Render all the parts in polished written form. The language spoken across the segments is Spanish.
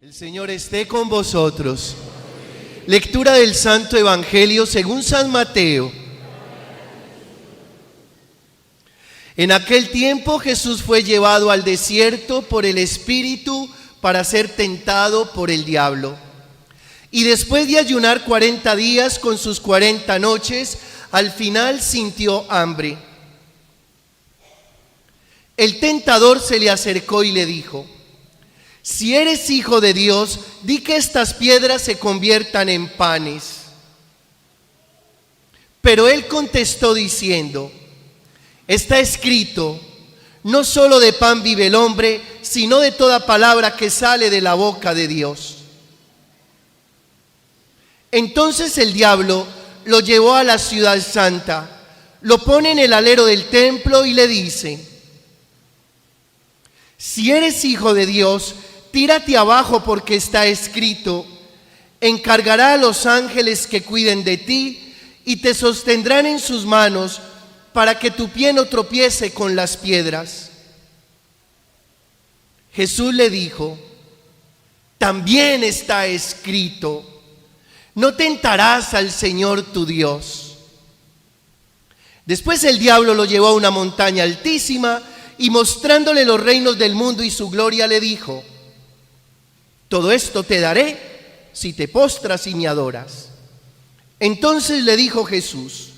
El Señor esté con vosotros. Lectura del Santo Evangelio según San Mateo. En aquel tiempo Jesús fue llevado al desierto por el Espíritu para ser tentado por el diablo. Y después de ayunar 40 días con sus 40 noches, al final sintió hambre. El tentador se le acercó y le dijo: si eres hijo de Dios, di que estas piedras se conviertan en panes. Pero él contestó diciendo: está escrito, no solo de pan vive el hombre, sino de toda palabra que sale de la boca de Dios. Entonces el diablo lo llevó a la ciudad santa, lo pone en el alero del templo y le dice: si eres hijo de Dios, tírate abajo, porque está escrito, encargará a los ángeles que cuiden de ti y te sostendrán en sus manos para que tu pie no tropiece con las piedras. Jesús le dijo: también está escrito, no tentarás al Señor tu Dios. Después el diablo lo llevó a una montaña altísima y mostrándole los reinos del mundo y su gloria le dijo: todo esto te daré si te postras y me adoras. Entonces le dijo Jesús: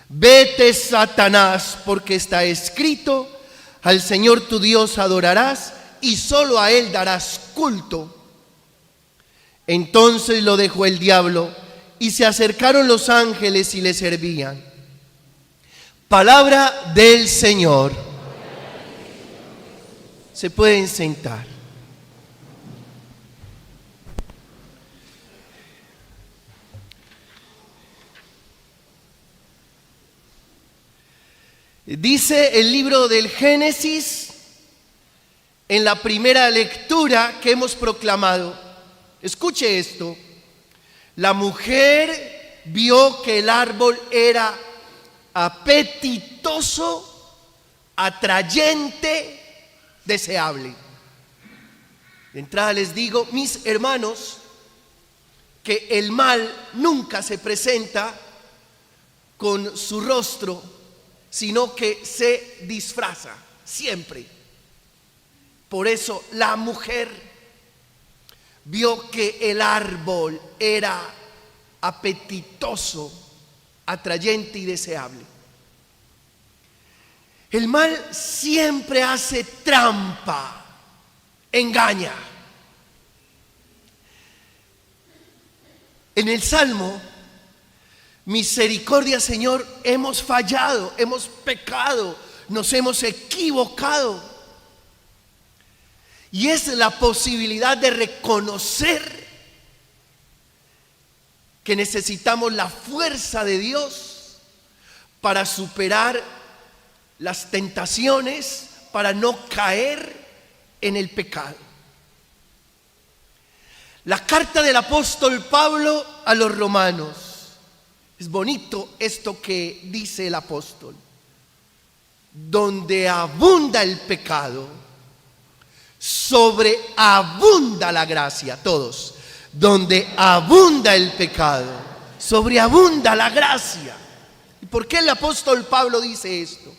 vete, Satanás, porque está escrito, al Señor tu Dios adorarás y solo a Él darás culto. Entonces lo dejó el diablo y se acercaron los ángeles y le servían. Palabra del Señor. Se pueden sentar. Dice el libro del Génesis, en la primera lectura que hemos proclamado, escuche esto: la mujer vio que el árbol era apetitoso, atrayente, deseable. De entrada les digo, mis hermanos, que el mal nunca se presenta con su rostro, sino que se disfraza siempre. Por eso la mujer vio que el árbol era apetitoso, atrayente y deseable. El mal siempre hace trampa, engaña. En el Salmo: misericordia, Señor, hemos fallado, hemos pecado, nos hemos equivocado. Y es la posibilidad de reconocer que necesitamos la fuerza de Dios para superar las tentaciones, para no caer en el pecado. La carta del apóstol Pablo a los romanos. Es bonito esto que dice el apóstol: donde abunda el pecado, sobreabunda la gracia. Todos: donde abunda el pecado, sobreabunda la gracia. ¿Y por qué el apóstol Pablo dice esto?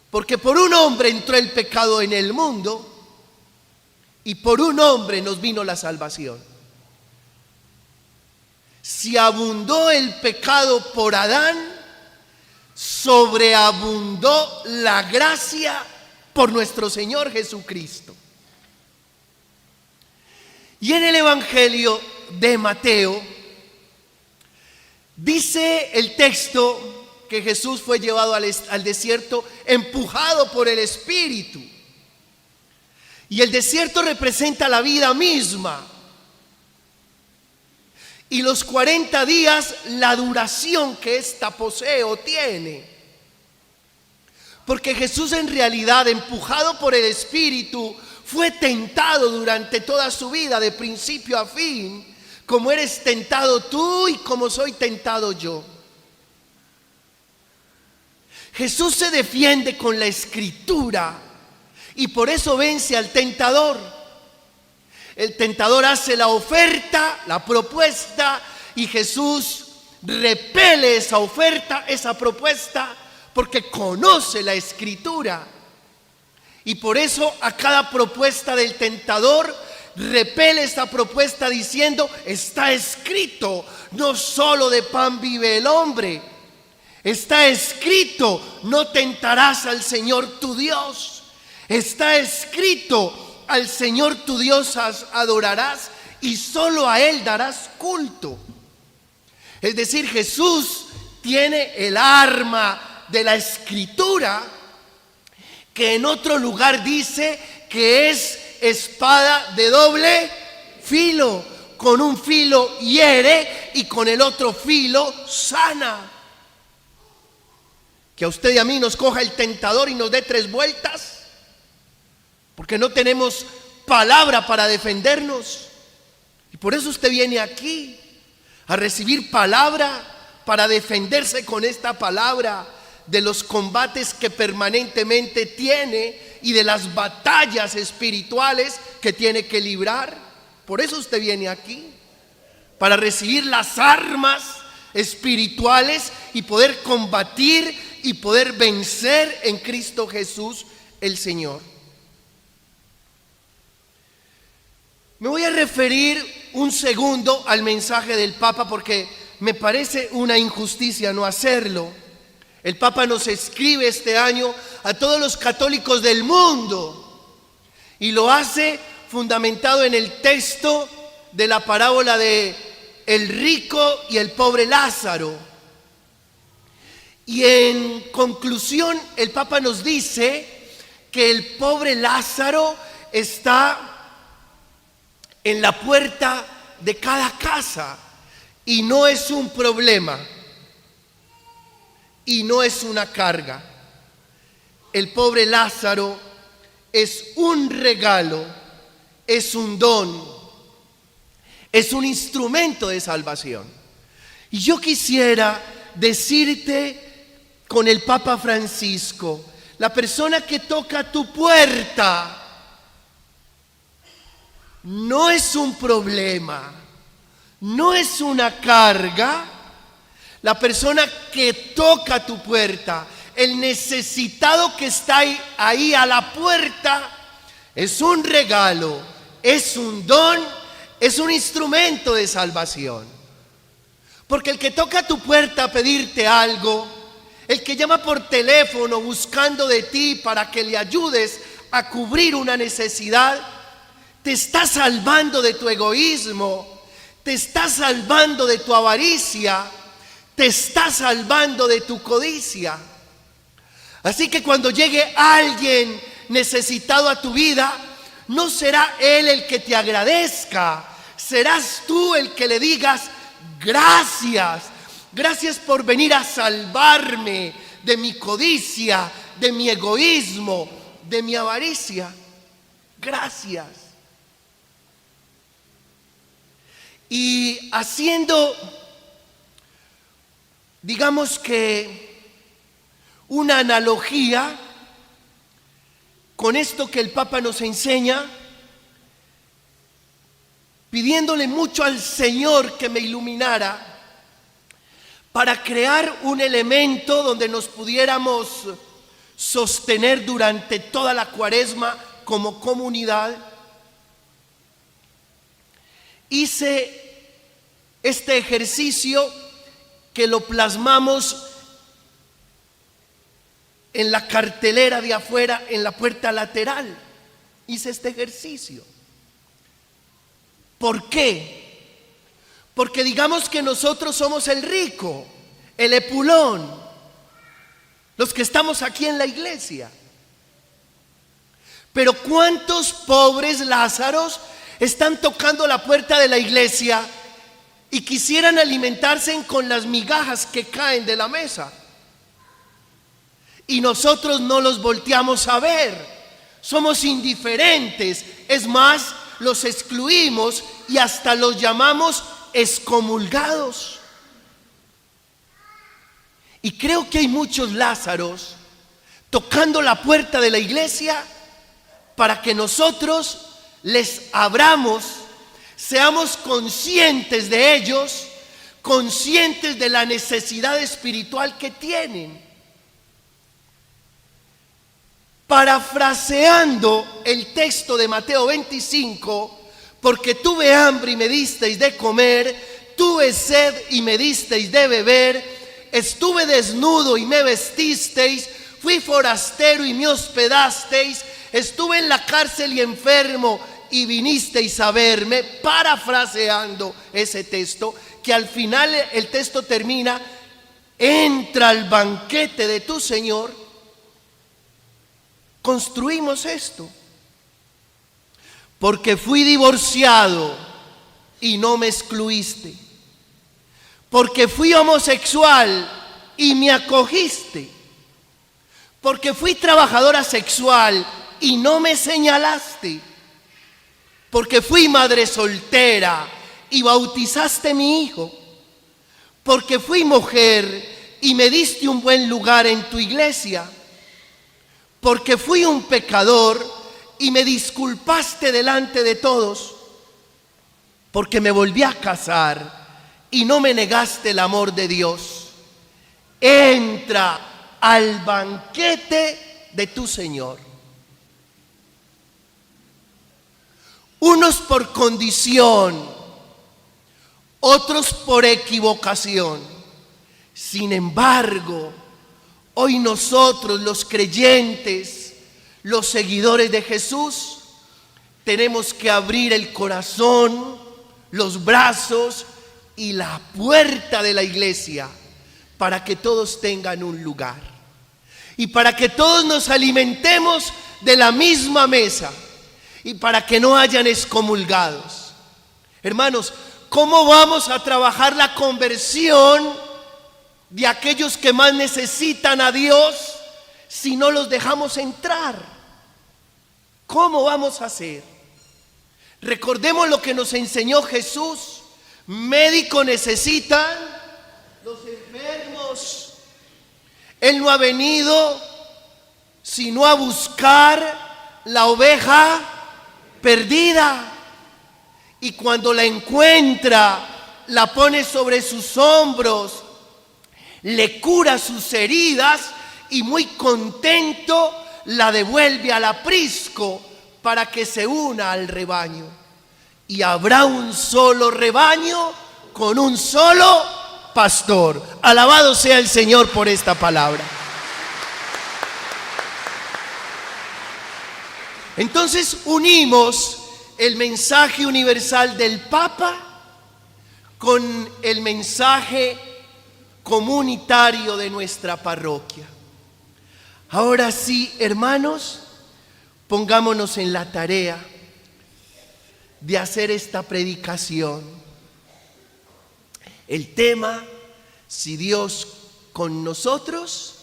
Porque por un hombre entró el pecado en el mundo y por un hombre nos vino la salvación. Si abundó el pecado por Adán, sobreabundó la gracia por nuestro Señor Jesucristo. Y en el Evangelio de Mateo dice el texto que Jesús fue llevado al desierto empujado por el Espíritu. Y el desierto representa la vida misma. Y los 40 días, la duración que ésta posee o tiene. Porque Jesús, en realidad, empujado por el Espíritu, fue tentado durante toda su vida, de principio a fin, como eres tentado tú y como soy tentado yo. Jesús se defiende con la Escritura y por eso vence al tentador. El tentador hace la oferta, la propuesta, y Jesús repele esa oferta, esa propuesta, porque conoce la Escritura. Y por eso a cada propuesta del tentador repele esta propuesta diciendo: está escrito, no solo de pan vive el hombre. Está escrito, no tentarás al Señor tu Dios. Está escrito, al Señor tu Dios adorarás y solo a Él darás culto. Es decir, Jesús tiene el arma de la Escritura, que en otro lugar dice que es espada de doble filo. Con un filo hiere y con el otro filo sana. Que a usted y a mí nos coja el tentador y nos dé 3 vueltas, porque no tenemos palabra para defendernos. Y por eso usted viene aquí a recibir palabra para defenderse con esta palabra de los combates que permanentemente tiene y de las batallas espirituales que tiene que librar. Por eso usted viene aquí, para recibir las armas espirituales y poder combatir y poder vencer en Cristo Jesús el Señor. Me voy a referir un segundo al mensaje del Papa porque me parece una injusticia no hacerlo. El Papa nos escribe este año a todos los católicos del mundo y lo hace fundamentado en el texto de la parábola de el rico y el pobre Lázaro. Y en conclusión, el Papa nos dice que el pobre Lázaro está en la puerta de cada casa y no es un problema y no es una carga. El pobre Lázaro es un regalo, es un don, es un instrumento de salvación. Y yo quisiera decirte con el Papa Francisco: la persona que toca tu puerta no es un problema, no es una carga. La persona que toca tu puerta, el necesitado que está ahí a la puerta, es un regalo, es un don, es un instrumento de salvación. Porque el que toca tu puerta a pedirte algo, el que llama por teléfono buscando de ti para que le ayudes a cubrir una necesidad, te está salvando de tu egoísmo, te está salvando de tu avaricia, te está salvando de tu codicia. Así que cuando llegue alguien necesitado a tu vida, no será él el que te agradezca, serás tú el que le digas: gracias, gracias por venir a salvarme de mi codicia, de mi egoísmo, de mi avaricia. Gracias. Y haciendo, digamos que una analogía con esto que el Papa nos enseña, pidiéndole mucho al Señor que me iluminara para crear un elemento donde nos pudiéramos sostener durante toda la Cuaresma como comunidad, hice este ejercicio que lo plasmamos en la cartelera de afuera, en la puerta lateral. Hice este ejercicio. ¿Por qué? Porque digamos que nosotros somos el rico, el epulón, los que estamos aquí en la iglesia. Pero ¿cuántos pobres Lázaros están tocando la puerta de la iglesia y quisieran alimentarse con las migajas que caen de la mesa? Y nosotros no los volteamos a ver, somos indiferentes, es más, los excluimos y hasta los llamamos excomulgados. Y creo que hay muchos Lázaros tocando la puerta de la iglesia para que nosotros les abramos, seamos conscientes de ellos, conscientes de la necesidad espiritual que tienen. Parafraseando el texto de Mateo 25, porque tuve hambre y me disteis de comer, tuve sed y me disteis de beber, estuve desnudo y me vestisteis, fui forastero y me hospedasteis, estuve en la cárcel y enfermo y vinisteis a verme. Parafraseando ese texto, que al final el texto termina: entra al banquete de tu Señor. Construimos esto. Porque fui divorciado y no me excluiste. Porque fui homosexual y me acogiste. Porque fui trabajadora sexual y no me señalaste. Porque fui madre soltera y bautizaste a mi hijo. Porque fui mujer y me diste un buen lugar en tu iglesia. Porque fui un pecador y me disculpaste delante de todos. Porque me volví a casar y no me negaste el amor de Dios. Entra al banquete de tu Señor. Unos por condición, otros por equivocación. Sin embargo, hoy nosotros, los creyentes, los seguidores de Jesús, tenemos que abrir el corazón, los brazos y la puerta de la iglesia para que todos tengan un lugar y para que todos nos alimentemos de la misma mesa y para que no hayan excomulgados. Hermanos, ¿cómo vamos a trabajar la conversión de aquellos que más necesitan a Dios si no los dejamos entrar? ¿Cómo vamos a hacer? Recordemos lo que nos enseñó Jesús. Médico necesitan los enfermos. Él no ha venido sino a buscar la oveja perdida. Y cuando la encuentra, la pone sobre sus hombros, le cura sus heridas y muy contento la devuelve al aprisco para que se una al rebaño. Y habrá un solo rebaño con un solo pastor. Alabado sea el Señor por esta palabra. Entonces unimos el mensaje universal del Papa con el mensaje comunitario de nuestra parroquia. Ahora sí, hermanos, pongámonos en la tarea de hacer esta predicación. El tema: si Dios con nosotros,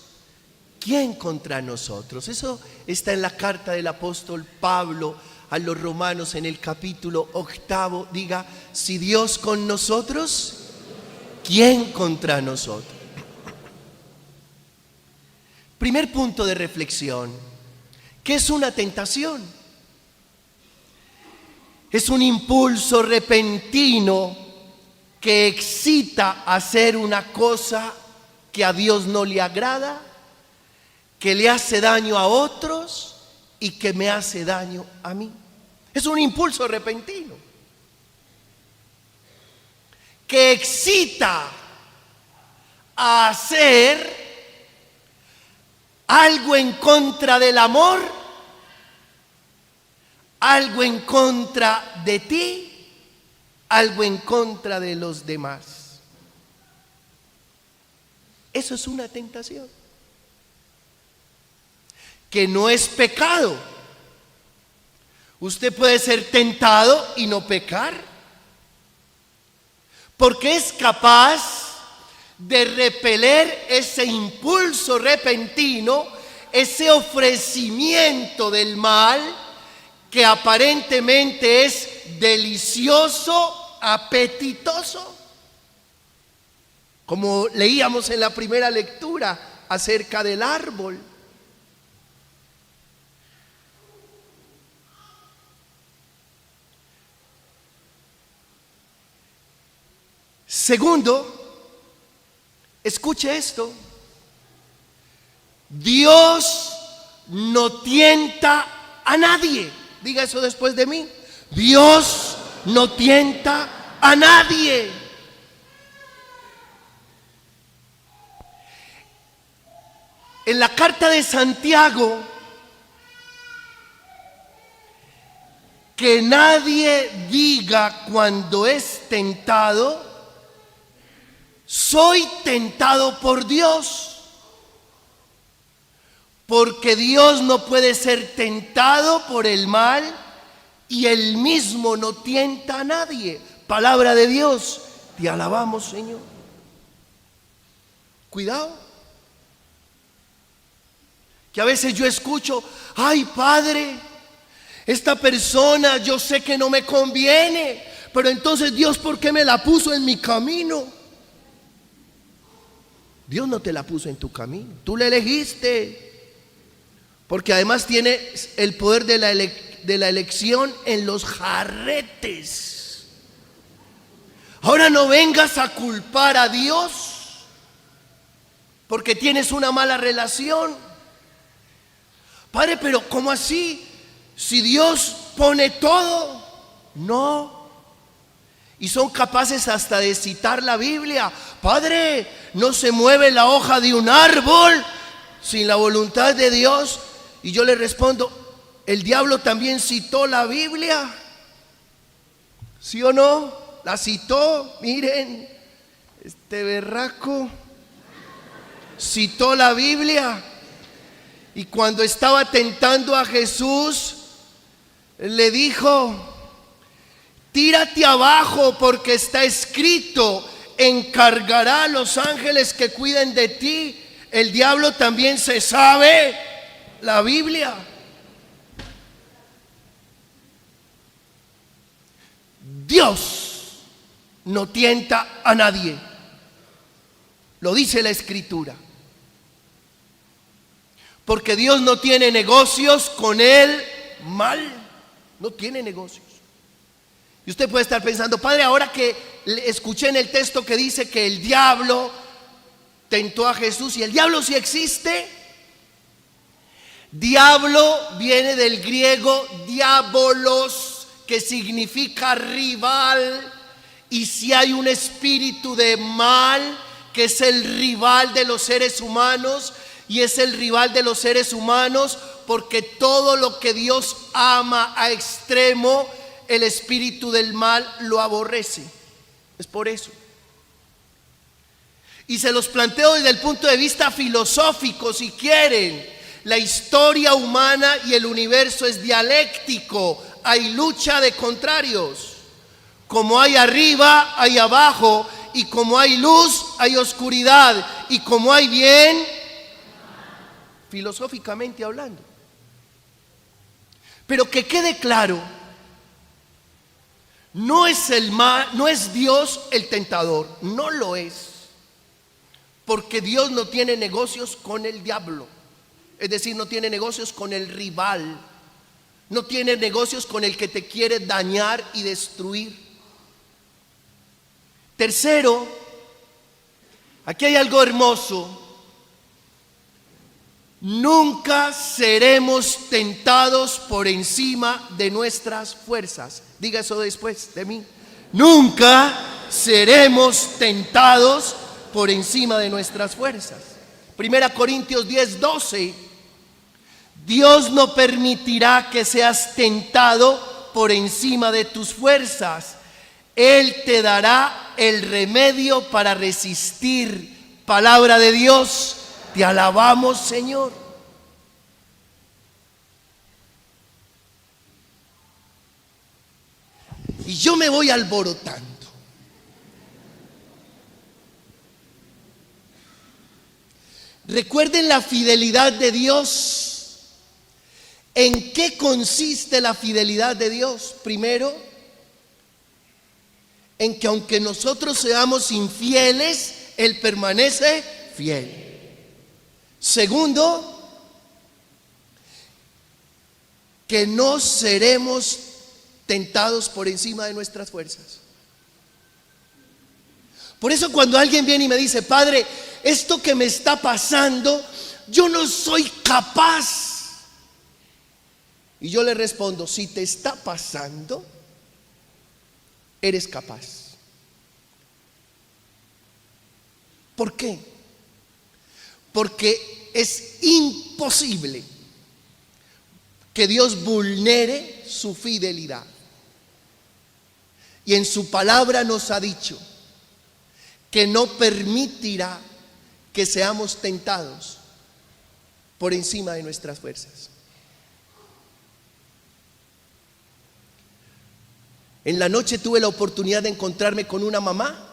¿quién contra nosotros? Eso está en la carta del apóstol Pablo a los romanos en el capítulo 8. Diga: si Dios con nosotros, ¿quién contra nosotros? Primer punto de reflexión: ¿qué es una tentación? Es un impulso repentino que excita a hacer una cosa que a Dios no le agrada, que le hace daño a otros y que me hace daño a mí. Es un impulso repentino que excita a hacer algo en contra del amor, algo en contra de ti, algo en contra de los demás. Eso es una tentación, que no es pecado. Usted puede ser tentado y no pecar, porque es capaz de repeler ese impulso repentino, ese ofrecimiento del mal que aparentemente es delicioso, apetitoso, como leíamos en la primera lectura acerca del árbol. Segundo, escuche esto: Dios no tienta a nadie. Diga eso después de mí. Dios no tienta a nadie. En la carta de Santiago, que nadie diga cuando es tentado, soy tentado por Dios. Porque Dios no puede ser tentado por el mal y Él mismo no tienta a nadie. Palabra de Dios, te alabamos, Señor. Cuidado. Que a veces yo escucho: ay, Padre, esta persona yo sé que no me conviene, pero entonces Dios, ¿por qué me la puso en mi camino? Dios no te la puso en tu camino, tú la elegiste. Porque además tiene el poder de la elección en los jarretes. Ahora no vengas a culpar a Dios porque tienes una mala relación. Padre, pero ¿cómo así? Si Dios pone todo. No. Y son capaces hasta de citar la Biblia. Padre, no se mueve la hoja de un árbol sin la voluntad de Dios. Y yo le respondo: ¿el diablo también citó la Biblia? ¿Sí o no? La citó. Miren, este berraco citó la Biblia. Y cuando estaba tentando a Jesús, le dijo: tírate abajo, porque está escrito, encargará a los ángeles que cuiden de ti. El diablo también se sabe la Biblia. Dios no tienta a nadie. Lo dice la Escritura. Porque Dios no tiene negocios con el mal. No tiene negocios. Y usted puede estar pensando: Padre, ahora que escuché en el texto que dice que el diablo tentó a Jesús, ¿y el diablo sí existe? Diablo viene del griego diabolos, que significa rival. Y si hay un espíritu de mal, que es el rival de los seres humanos, y es el rival de los seres humanos porque todo lo que Dios ama a extremo, el espíritu del mal lo aborrece. Es por eso. Y se los planteo desde el punto de vista filosófico, si quieren. La historia humana y el universo es dialéctico. Hay lucha de contrarios. Como hay arriba, hay abajo. Y como hay luz, hay oscuridad. Y como hay bien, filosóficamente hablando. Pero que quede claro, no es el mal, no es Dios el tentador, no lo es. Porque Dios no tiene negocios con el diablo. Es decir, no tiene negocios con el rival. No tiene negocios con el que te quiere dañar y destruir. Tercero, aquí hay algo hermoso. Nunca seremos tentados por encima de nuestras fuerzas. Diga eso después de mí. Nunca seremos tentados por encima de nuestras fuerzas. 1 Corintios 10:12. Dios no permitirá que seas tentado por encima de tus fuerzas. Él te dará el remedio para resistir. Palabra de Dios, te alabamos, Señor. Y yo me voy alborotando. Recuerden la fidelidad de Dios. ¿En qué consiste la fidelidad de Dios? Primero, en que aunque nosotros seamos infieles, Él permanece fiel. Segundo, que no seremos tentados por encima de nuestras fuerzas. Por eso cuando alguien viene y me dice, Padre, esto que me está pasando, yo no soy capaz. Y yo le respondo, si te está pasando, eres capaz. ¿Por qué? Porque es imposible que Dios vulnere su fidelidad. Y en su palabra nos ha dicho que no permitirá que seamos tentados por encima de nuestras fuerzas. En la noche tuve la oportunidad de encontrarme con una mamá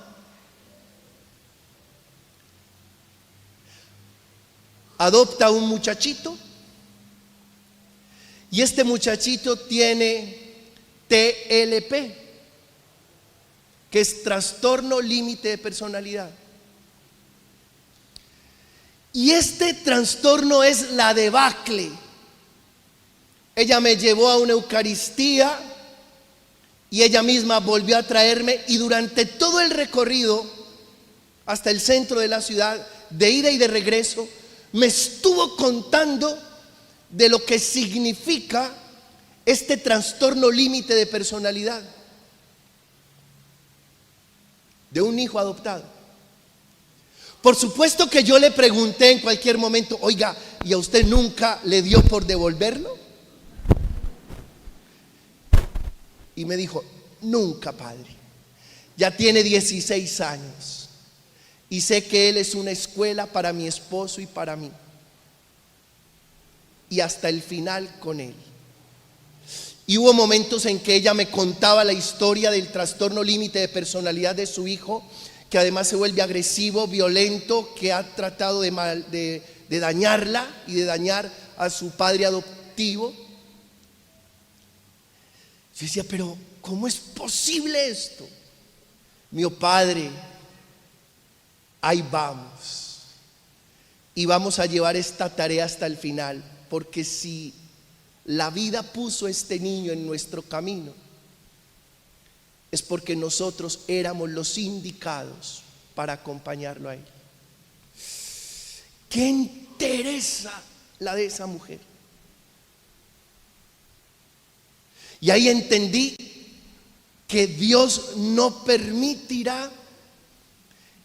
adopta a un muchachito y este muchachito tiene TLP, que es trastorno límite de personalidad. Y este trastorno es la debacle. Ella me llevó a una Eucaristía y ella misma volvió a traerme, y durante todo el recorrido hasta el centro de la ciudad, de ida y de regreso, me estuvo contando de lo que significa este trastorno límite de personalidad de un hijo adoptado. Por supuesto que yo le pregunté en cualquier momento, oiga, ¿y a usted nunca le dio por devolverlo? Y me dijo, nunca, padre. Ya tiene 16 años y sé que él es una escuela para mi esposo y para mí. Y hasta el final con él. Y hubo momentos en que ella me contaba la historia del trastorno límite de personalidad de su hijo, que además se vuelve agresivo, violento, que ha tratado de dañarla y de dañar a su padre adoptivo. Yo decía, pero ¿cómo es posible esto? Mi padre, ahí vamos. Y vamos a llevar esta tarea hasta el final, porque si la vida puso a este niño en nuestro camino, es porque nosotros éramos los indicados para acompañarlo a él. ¿Qué interesa la de esa mujer? Y ahí entendí que Dios no permitirá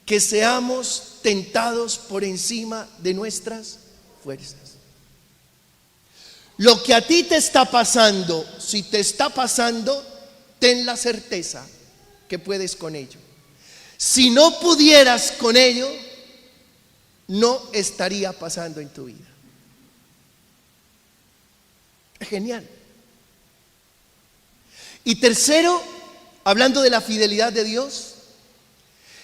que seamos tentados por encima de nuestras fuerzas. Lo que a ti te está pasando, si te está pasando, ten la certeza que puedes con ello. Si no pudieras con ello, no estaría pasando en tu vida. Es genial. Y tercero, hablando de la fidelidad de Dios,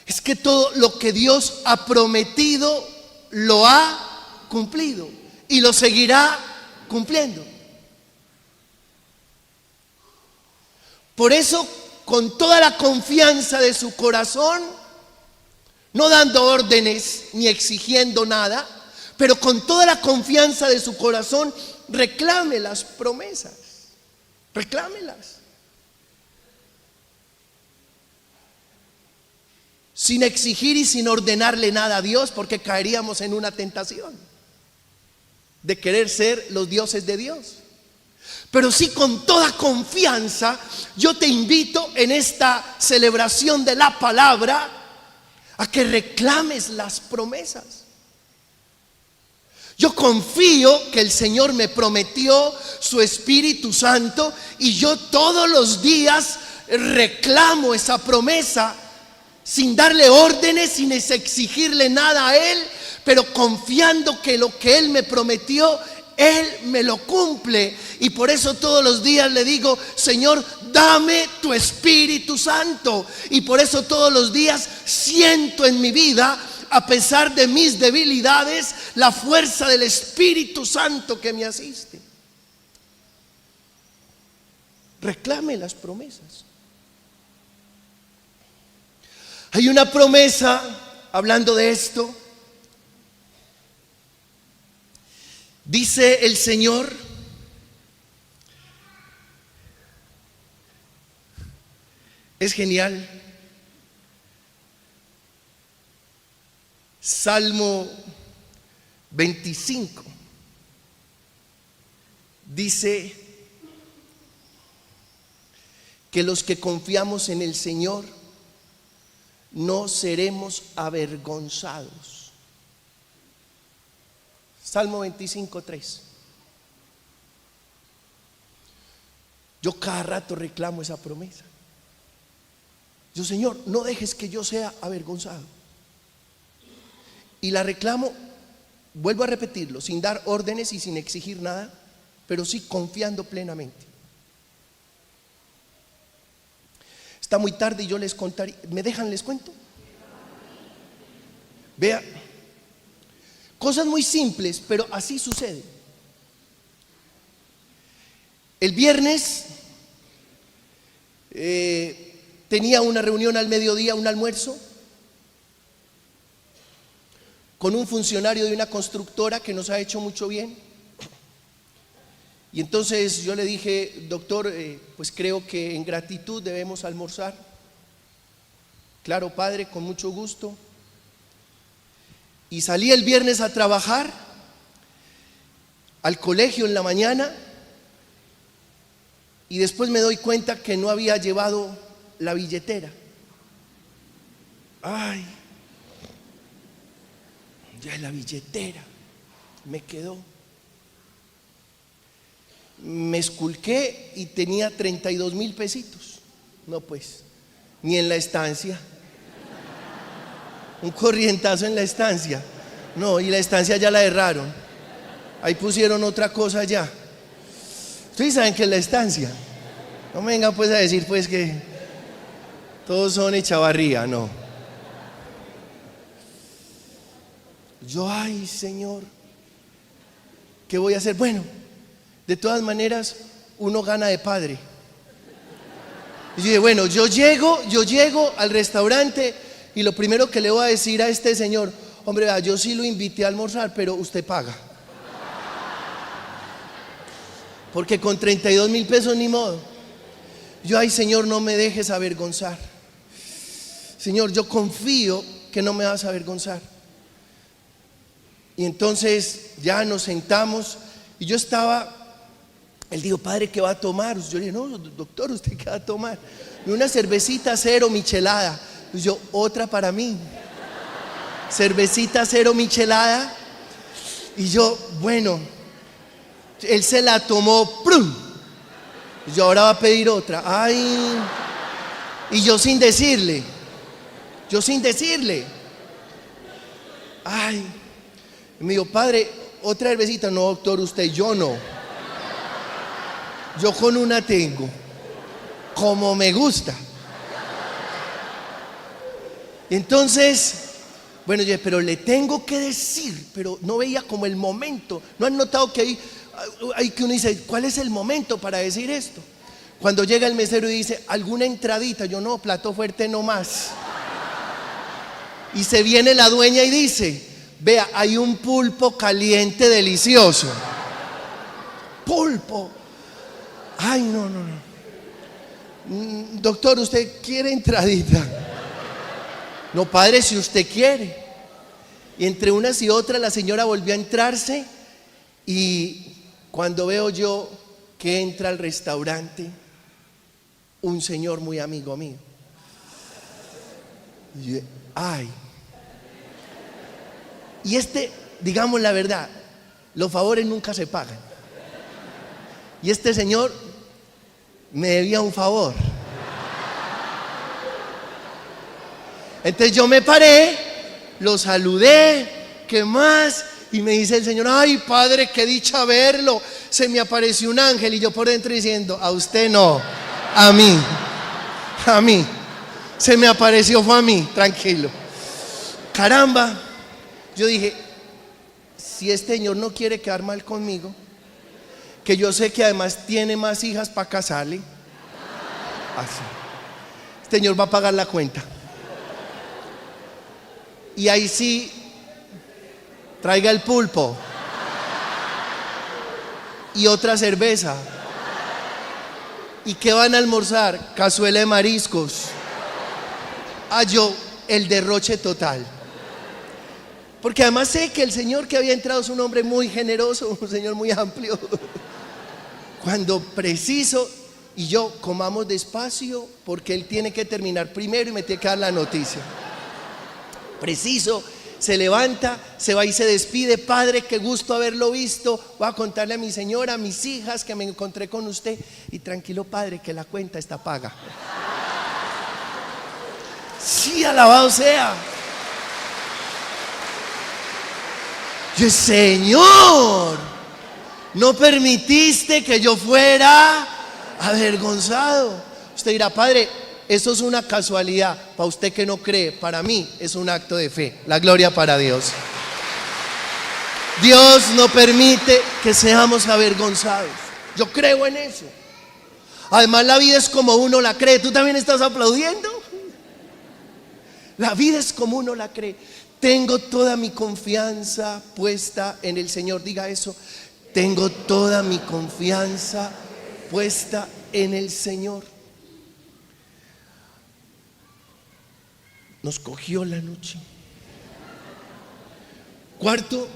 es que todo lo que Dios ha prometido lo ha cumplido y lo seguirá cumpliendo. Por eso, con toda la confianza de su corazón, no dando órdenes ni exigiendo nada, pero con toda la confianza de su corazón, reclame las promesas, reclámelas. Sin exigir y sin ordenarle nada a Dios, porque caeríamos en una tentación de querer ser los dioses de Dios. Pero sí, con toda confianza, yo te invito en esta celebración de la palabra a que reclames las promesas. Yo confío que el Señor me prometió su Espíritu Santo y yo todos los días reclamo esa promesa sin darle órdenes, sin exigirle nada a Él, pero confiando que lo que Él me prometió, Él me lo cumple. Y por eso todos los días le digo, Señor, dame tu Espíritu Santo. Y por eso todos los días siento en mi vida, a pesar de mis debilidades, la fuerza del Espíritu Santo que me asiste. Reclame las promesas. Hay una promesa, hablando de esto, dice el Señor, es genial. Salmo 25 dice que los que confiamos en el Señor no seremos avergonzados. Salmo 25:3. Yo cada rato reclamo esa promesa. Yo, Señor, no dejes que yo sea avergonzado. Y la reclamo, vuelvo a repetirlo, sin dar órdenes y sin exigir nada, pero sí confiando plenamente. Está muy tarde y yo les contaré. ¿Me dejan les cuento? Vea, cosas muy simples, pero así sucede. El viernes tenía una reunión al mediodía, un almuerzo, con un funcionario de una constructora que nos ha hecho mucho bien. Y entonces yo le dije, doctor, pues creo que en gratitud debemos almorzar. Claro, padre, con mucho gusto. Y salí el viernes a trabajar, al colegio en la mañana, y después me doy cuenta que no había llevado la billetera. Ay, ya la billetera me quedó. Me esculqué y tenía 32,000 pesitos. No, pues, ni en la estancia. Un corrientazo en la estancia. No, y la estancia ya la erraron. Ahí pusieron otra cosa ya. Ustedes saben que es la estancia. No me vengan pues a decir pues que todos son Echavarría, no. Yo, ay, Señor, ¿qué voy a hacer? Bueno, de todas maneras, uno gana de padre. Y yo dije, bueno, yo llego al restaurante y lo primero que le voy a decir a este señor, hombre, vea, yo sí lo invité a almorzar, pero usted paga. Porque con 32,000 pesos ni modo. Yo, ay, Señor, no me dejes avergonzar. Señor, yo confío que no me vas a avergonzar. Y entonces ya nos sentamos y yo estaba, él dijo, padre, ¿qué va a tomar? Yo le dije, no, doctor, ¿usted qué va a tomar? Y una cervecita cero michelada. Pues yo, otra para mí. Cervecita cero michelada. Y yo, bueno, él se la tomó, ¡prum! Yo ahora va a pedir otra. Ay. Y yo sin decirle. Ay. Y me dijo, padre, otra cervecita. No, doctor, usted, yo no. Yo con una tengo, como me gusta. Entonces, bueno, yo, pero le tengo que decir, pero no veía como el momento. ¿No han notado que hay que uno dice, ¿cuál es el momento para decir esto? Cuando llega el mesero y dice, ¿alguna entradita? Yo, no, plato fuerte no más. Y se viene la dueña y dice, vea, hay un pulpo caliente delicioso. Pulpo. Ay, no. Doctor, ¿usted quiere entradita? No, padre, si usted quiere. Y entre unas y otras la señora volvió a entrarse. Y cuando veo yo que entra al restaurante un señor muy amigo mío, y yo, ay. Y digamos la verdad, los favores nunca se pagan. Y este señor me debía un favor. Entonces yo me paré, lo saludé, ¿qué más? Y me dice el señor, ay, padre, qué dicha verlo, se me apareció un ángel. Y yo por dentro diciendo, a usted no, a mí, se me apareció, fue a mí, tranquilo. Caramba, yo dije, si este señor no quiere quedar mal conmigo, que yo sé que además tiene más hijas para casarle, así, este señor va a pagar la cuenta. Y ahí sí, traiga el pulpo y otra cerveza. ¿Y qué van a almorzar? Cazuela de mariscos. Yo, el derroche total. Porque además sé que el señor que había entrado es un hombre muy generoso, un señor muy amplio. Cuando preciso, y yo comamos despacio porque él tiene que terminar primero y me tiene que dar la noticia. Preciso, se levanta, se va y se despide. Padre, qué gusto haberlo visto. Voy a contarle a mi señora, a mis hijas que me encontré con usted. Y tranquilo, padre, que la cuenta está paga. Sí, alabado sea. Yo, Señor, no permitiste que yo fuera avergonzado. Usted dirá, padre, eso es una casualidad. Para usted que no cree, para mí es un acto de fe. La gloria para Dios. Dios no permite que seamos avergonzados. Yo creo en eso. Además, la vida es como uno la cree. ¿Tú también estás aplaudiendo? La vida es como uno la cree. Tengo toda mi confianza puesta en el Señor. Diga eso. Tengo toda mi confianza puesta en el Señor. Nos cogió la noche. Cuarto,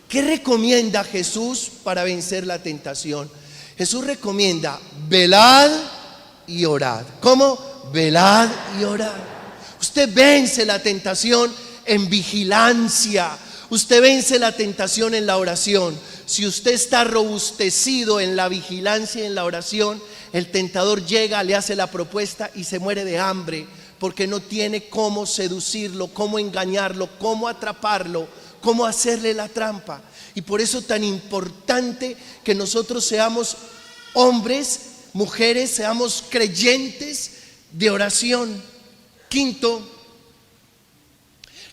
¿qué recomienda Jesús para vencer la tentación? Jesús recomienda velad y orad. ¿Cómo? Velad y orad. Usted vence la tentación en vigilancia. Usted vence la tentación en la oración. Si usted está robustecido en la vigilancia y en la oración, el tentador llega, le hace la propuesta y se muere de hambre, porque no tiene cómo seducirlo, cómo engañarlo, cómo atraparlo, cómo hacerle la trampa. Y por eso tan importante que nosotros seamos hombres, mujeres, seamos creyentes de oración. Quinto,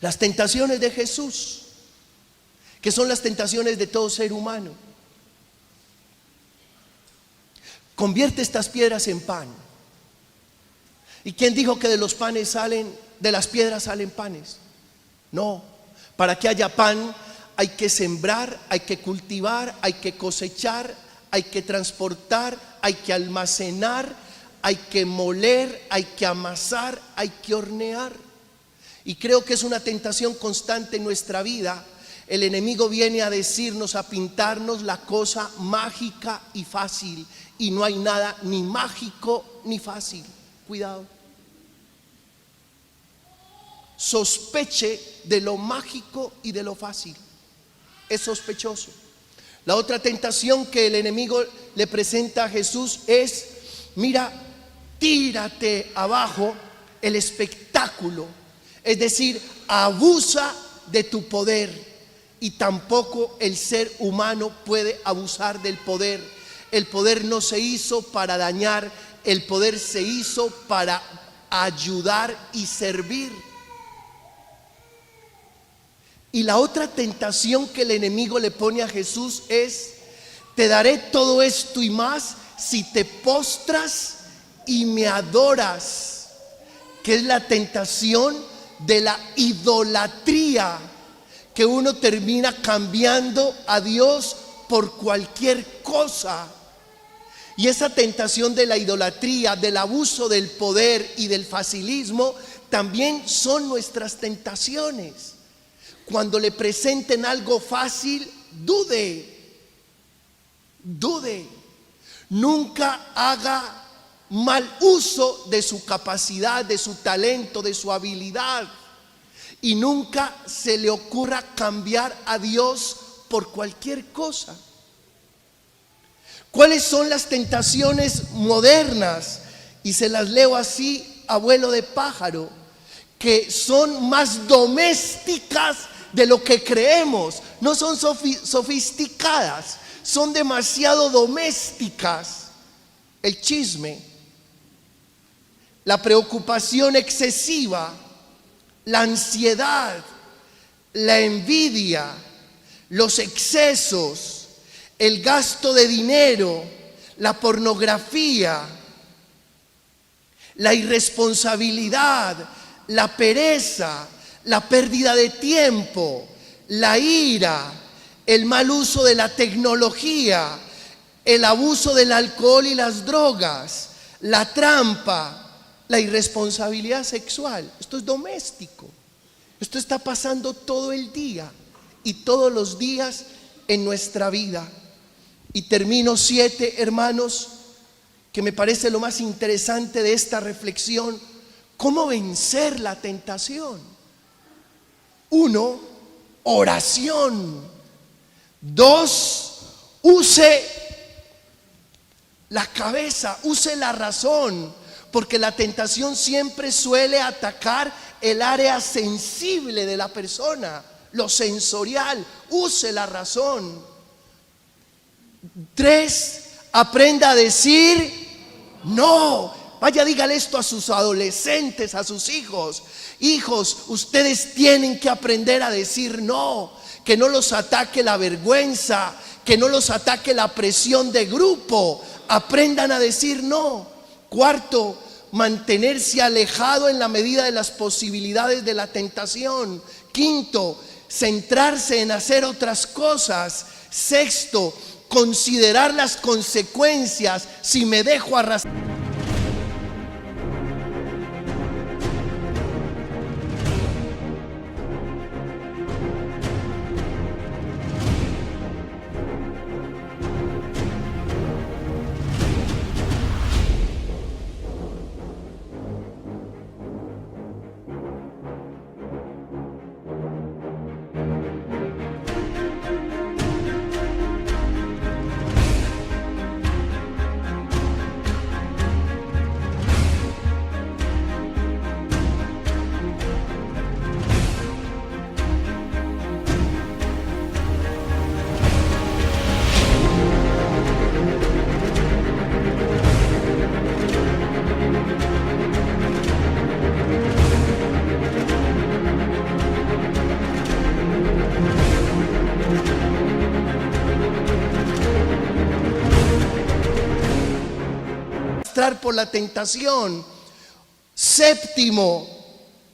las tentaciones de Jesús, que son las tentaciones de todo ser humano. Convierte estas piedras en pan. ¿Y quién dijo que de los panes salen, de las piedras salen panes? No, para que haya pan hay que sembrar, hay que cultivar, hay que cosechar, hay que transportar, hay que almacenar, hay que moler, hay que amasar, hay que hornear. Y creo que es una tentación constante en nuestra vida. El enemigo viene a decirnos, a pintarnos la cosa mágica y fácil. Y no hay nada ni mágico ni fácil. Cuidado. Sospeche de lo mágico y de lo fácil. Es sospechoso. La otra tentación que el enemigo le presenta a Jesús es, mira, tírate abajo el espectáculo. Es decir, abusa de tu poder. Y tampoco el ser humano puede abusar del poder. El poder no se hizo para dañar, el poder se hizo para ayudar y servir. Y la otra tentación que el enemigo le pone a Jesús es: te daré todo esto y más si te postras y me adoras, que es la tentación de la idolatría, que uno termina cambiando a Dios por cualquier cosa. Y esa tentación de la idolatría, del abuso del poder y del facilismo también son nuestras tentaciones. Cuando le presenten algo fácil, dude. Nunca haga mal uso de su capacidad, de su talento, de su habilidad. Y nunca se le ocurra cambiar a Dios por cualquier cosa. ¿Cuáles son las tentaciones modernas? Y se las leo así, abuelo de pájaro, que son más domésticas de lo que creemos. No son sofisticadas, son demasiado domésticas. El chisme, la preocupación excesiva, la ansiedad, la envidia, los excesos, el gasto de dinero, la pornografía, la irresponsabilidad, la pereza, la pérdida de tiempo, la ira, el mal uso de la tecnología, el abuso del alcohol y las drogas, la trampa, la irresponsabilidad sexual. Esto es doméstico. Esto está pasando todo el día y todos los días en nuestra vida. Y termino 7, hermanos, que me parece lo más interesante de esta reflexión. ¿Cómo vencer la tentación? 1, oración. 2, use la cabeza, use la razón, porque la tentación siempre suele atacar el área sensible de la persona, lo sensorial. Use la razón. 3, aprenda a decir no. Vaya, dígale esto a sus adolescentes, a sus hijos. Hijos, ustedes tienen que aprender a decir no. Que no los ataque la vergüenza, que no los ataque la presión de grupo. Aprendan a decir no. 4, mantenerse alejado en la medida de las posibilidades de la tentación. 5, centrarse en hacer otras cosas. 6, considerar las consecuencias si me dejo arrastrar. Por la tentación. 7,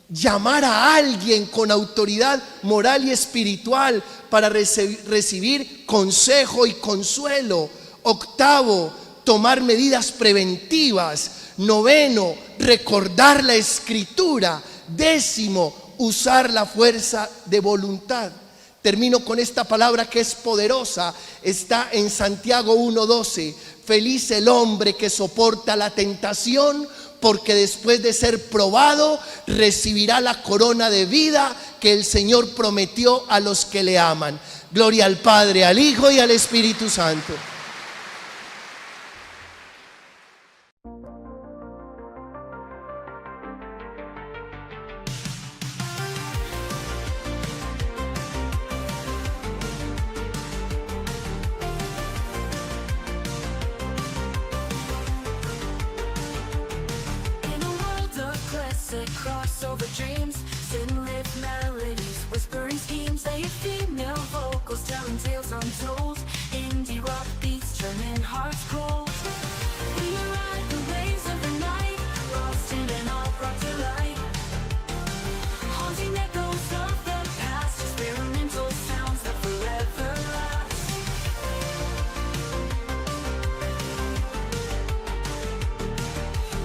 llamar a alguien con autoridad moral y espiritual para recibir consejo y consuelo. 8, tomar medidas preventivas. 9, recordar la escritura. 10, usar la fuerza de voluntad. Termino con esta palabra que es poderosa. Está en Santiago 1:12. Feliz el hombre que soporta la tentación, porque después de ser probado recibirá la corona de vida que el Señor prometió a los que le aman. Gloria al Padre, al Hijo y al Espíritu Santo. Crossover dreams, sin lit melodies, whispering schemes. They have female vocals telling tales untold. Indie rock beats turning hearts cold. We ride the waves of the night, lost in an all brought to light. Haunting echoes of the past, experimental sounds that forever last.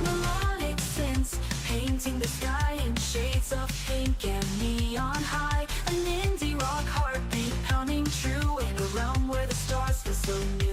Melodic synths painting the sky in shades of pink and neon high. An indie rock heartbeat pounding true in a realm where the stars feel so near.